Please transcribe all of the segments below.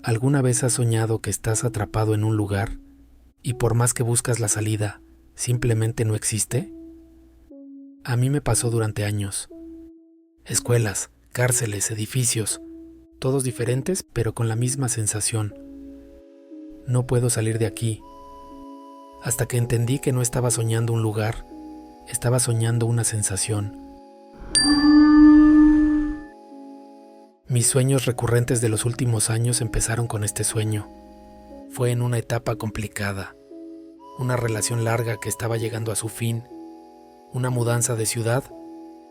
¿Alguna vez has soñado que estás atrapado en un lugar y por más que buscas la salida, simplemente no existe? A mí me pasó durante años. Escuelas, cárceles, edificios, todos diferentes pero con la misma sensación. No puedo salir de aquí. Hasta que entendí que no estaba soñando un lugar, estaba soñando una sensación. Mis sueños recurrentes de los últimos años empezaron con este sueño. Fue en una etapa complicada, una relación larga que estaba llegando a su fin, una mudanza de ciudad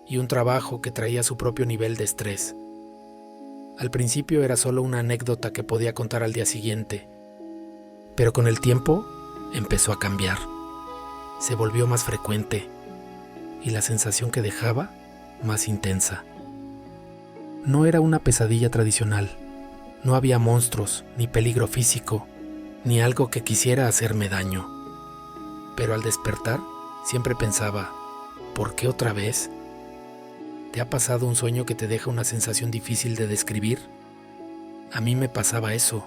y un trabajo que traía su propio nivel de estrés. Al principio era solo una anécdota que podía contar al día siguiente, pero con el tiempo empezó a cambiar. Se volvió más frecuente y la sensación que dejaba más intensa. No era una pesadilla tradicional. No había monstruos, ni peligro físico, ni algo que quisiera hacerme daño. Pero al despertar, siempre pensaba, ¿por qué otra vez? ¿Te ha pasado un sueño que te deja una sensación difícil de describir? A mí me pasaba eso.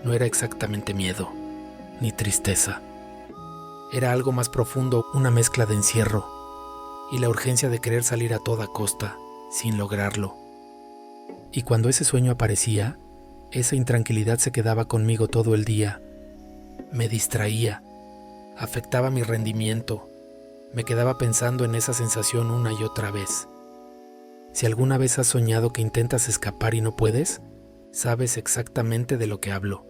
No era exactamente miedo, ni tristeza. Era algo más profundo, una mezcla de encierro y la urgencia de querer salir a toda costa, sin lograrlo. Y cuando ese sueño aparecía, esa intranquilidad se quedaba conmigo todo el día. Me distraía, afectaba mi rendimiento, me quedaba pensando en esa sensación una y otra vez. Si alguna vez has soñado que intentas escapar y no puedes, sabes exactamente de lo que hablo.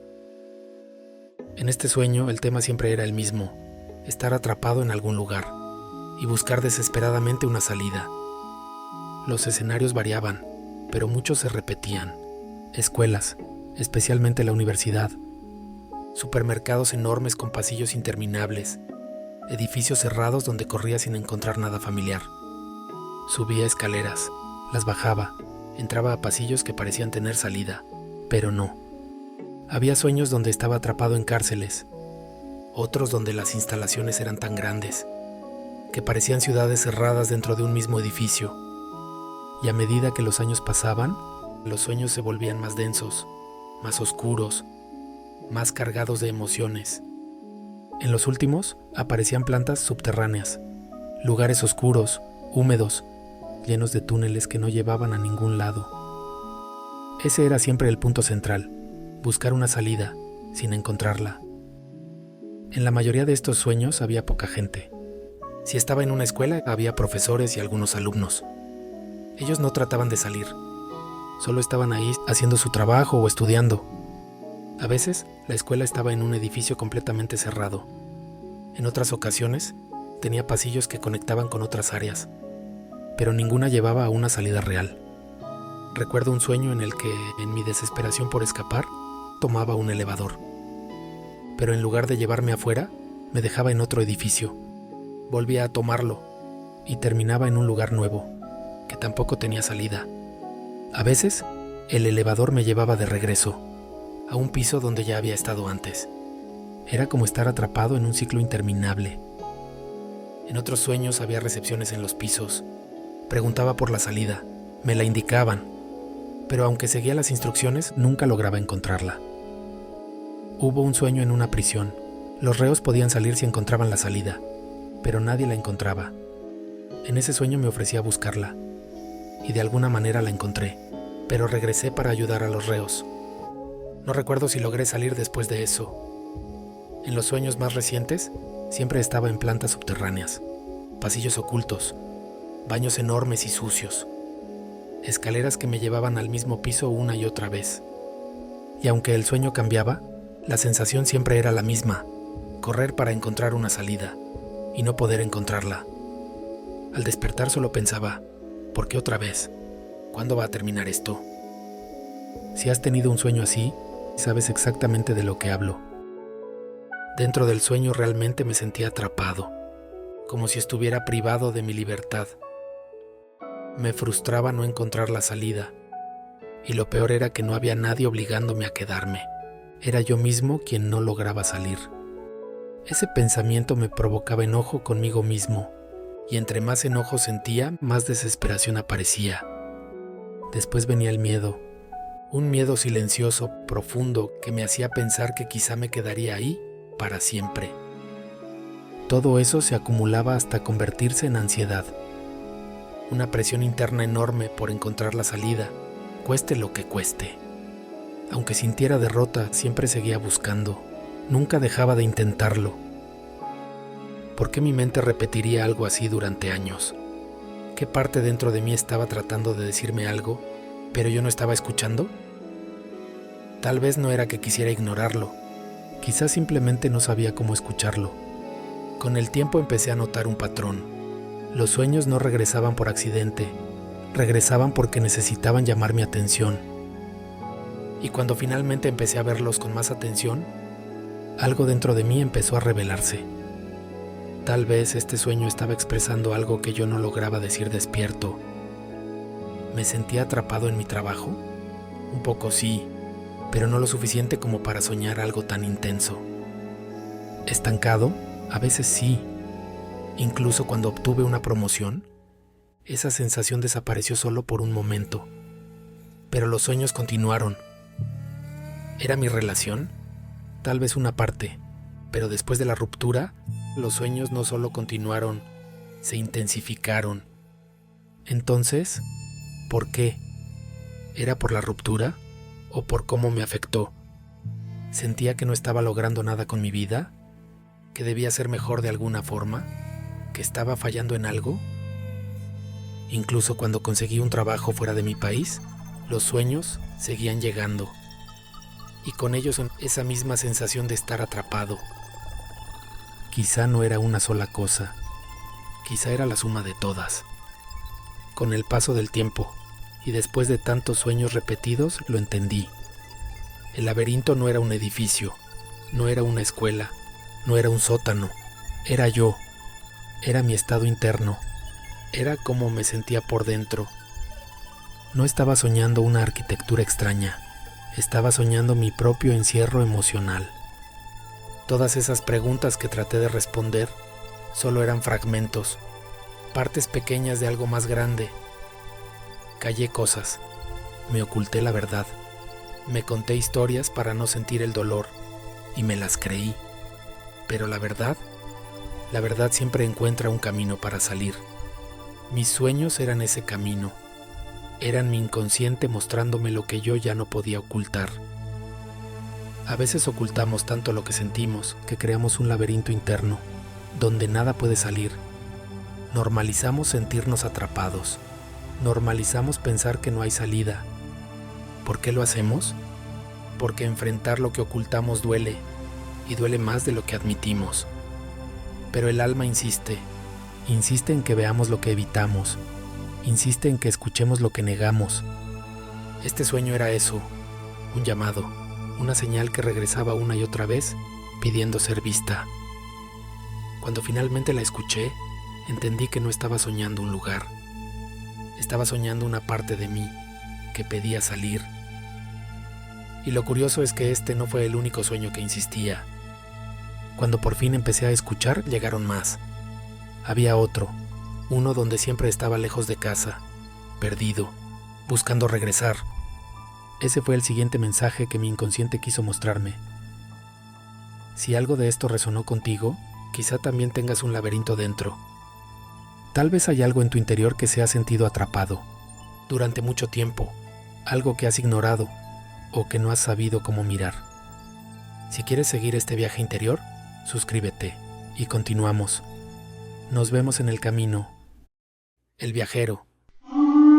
En este sueño el tema siempre era el mismo, estar atrapado en algún lugar y buscar desesperadamente una salida. Los escenarios variaban, pero muchos se repetían. Escuelas, especialmente la universidad, supermercados enormes con pasillos interminables, edificios cerrados donde corría sin encontrar nada familiar. Subía escaleras, las bajaba, entraba a pasillos que parecían tener salida, pero no. Había sueños donde estaba atrapado en cárceles, otros donde las instalaciones eran tan grandes, que parecían ciudades cerradas dentro de un mismo edificio. Y a medida que los años pasaban, los sueños se volvían más densos, más oscuros, más cargados de emociones. En los últimos aparecían plantas subterráneas, lugares oscuros, húmedos, llenos de túneles que no llevaban a ningún lado. Ese era siempre el punto central, buscar una salida, sin encontrarla. En la mayoría de estos sueños había poca gente. Si estaba en una escuela, había profesores y algunos alumnos. Ellos no trataban de salir, solo estaban ahí haciendo su trabajo o estudiando. A veces, la escuela estaba en un edificio completamente cerrado. En otras ocasiones, tenía pasillos que conectaban con otras áreas, pero ninguna llevaba a una salida real. Recuerdo un sueño en el que, en mi desesperación por escapar, tomaba un elevador. Pero en lugar de llevarme afuera, me dejaba en otro edificio. Volvía a tomarlo y terminaba en un lugar nuevo, que tampoco tenía salida. A veces, el elevador me llevaba de regreso, a un piso donde ya había estado antes. Era como estar atrapado en un ciclo interminable. En otros sueños había recepciones en los pisos. Preguntaba por la salida, me la indicaban, pero aunque seguía las instrucciones, nunca lograba encontrarla. Hubo un sueño en una prisión. Los reos podían salir si encontraban la salida, pero nadie la encontraba. En ese sueño me ofrecí a buscarla, y de alguna manera la encontré, pero regresé para ayudar a los reos. No recuerdo si logré salir después de eso. En los sueños más recientes, siempre estaba en plantas subterráneas, pasillos ocultos, baños enormes y sucios, escaleras que me llevaban al mismo piso una y otra vez. Y aunque el sueño cambiaba, la sensación siempre era la misma, correr para encontrar una salida, y no poder encontrarla. Al despertar solo pensaba, ¿por qué otra vez? ¿Cuándo va a terminar esto? Si has tenido un sueño así, sabes exactamente de lo que hablo. Dentro del sueño realmente me sentía atrapado, como si estuviera privado de mi libertad. Me frustraba no encontrar la salida, y lo peor era que no había nadie obligándome a quedarme. Era yo mismo quien no lograba salir. Ese pensamiento me provocaba enojo conmigo mismo, y entre más enojo sentía, más desesperación aparecía. Después venía el miedo, Un miedo silencioso, profundo, que me hacía pensar que quizá me quedaría ahí para siempre. Todo eso se acumulaba hasta convertirse en ansiedad. Una presión interna enorme por encontrar la salida, cueste lo que cueste. Aunque sintiera derrota, siempre seguía buscando. Nunca dejaba de intentarlo. ¿Por qué mi mente repetiría algo así durante años? ¿Qué parte dentro de mí estaba tratando de decirme algo, pero yo no estaba escuchando? Tal vez no era que quisiera ignorarlo. Quizás simplemente no sabía cómo escucharlo. Con el tiempo empecé a notar un patrón. Los sueños no regresaban por accidente. Regresaban porque necesitaban llamar mi atención. Y cuando finalmente empecé a verlos con más atención, algo dentro de mí empezó a revelarse. Tal vez este sueño estaba expresando algo que yo no lograba decir despierto. ¿Me sentía atrapado en mi trabajo? Un poco sí, pero no lo suficiente como para soñar algo tan intenso. ¿Estancado? A veces sí. Incluso cuando obtuve una promoción, esa sensación desapareció solo por un momento. Pero los sueños continuaron. ¿Era mi relación? Tal vez una parte, pero después de la ruptura, los sueños no solo continuaron, se intensificaron. Entonces, ¿por qué? ¿Era por la ruptura o por cómo me afectó? ¿Sentía que no estaba logrando nada con mi vida? ¿Que debía ser mejor de alguna forma? ¿Que estaba fallando en algo? Incluso cuando conseguí un trabajo fuera de mi país, los sueños seguían llegando. Y con ellos esa misma sensación de estar atrapado. Quizá no era una sola cosa, quizá era la suma de todas. Con el paso del tiempo, y después de tantos sueños repetidos, lo entendí. El laberinto no era un edificio, no era una escuela, no era un sótano, era yo, era mi estado interno, era cómo me sentía por dentro. No estaba soñando una arquitectura extraña, estaba soñando mi propio encierro emocional. Todas esas preguntas que traté de responder solo eran fragmentos, partes pequeñas de algo más grande. Callé cosas, me oculté la verdad, me conté historias para no sentir el dolor y me las creí. Pero la verdad siempre encuentra un camino para salir. Mis sueños eran ese camino, eran mi inconsciente mostrándome lo que yo ya no podía ocultar. A veces ocultamos tanto lo que sentimos que creamos un laberinto interno, donde nada puede salir. Normalizamos sentirnos atrapados. Normalizamos pensar que no hay salida. ¿Por qué lo hacemos? Porque enfrentar lo que ocultamos duele, y duele más de lo que admitimos. Pero el alma insiste en que veamos lo que evitamos, insiste en que escuchemos lo que negamos. Este sueño era eso, un llamado. Una señal que regresaba una y otra vez, pidiendo ser vista. Cuando finalmente la escuché, entendí que no estaba soñando un lugar. Estaba soñando una parte de mí, que pedía salir. Y lo curioso es que este no fue el único sueño que insistía. Cuando por fin empecé a escuchar, llegaron más. Había otro, uno donde siempre estaba lejos de casa, perdido, buscando regresar. Ese fue el siguiente mensaje que mi inconsciente quiso mostrarme. Si algo de esto resonó contigo, quizá también tengas un laberinto dentro. Tal vez hay algo en tu interior que se ha sentido atrapado durante mucho tiempo, algo que has ignorado o que no has sabido cómo mirar. Si quieres seguir este viaje interior, suscríbete y continuamos. Nos vemos en el camino. El viajero.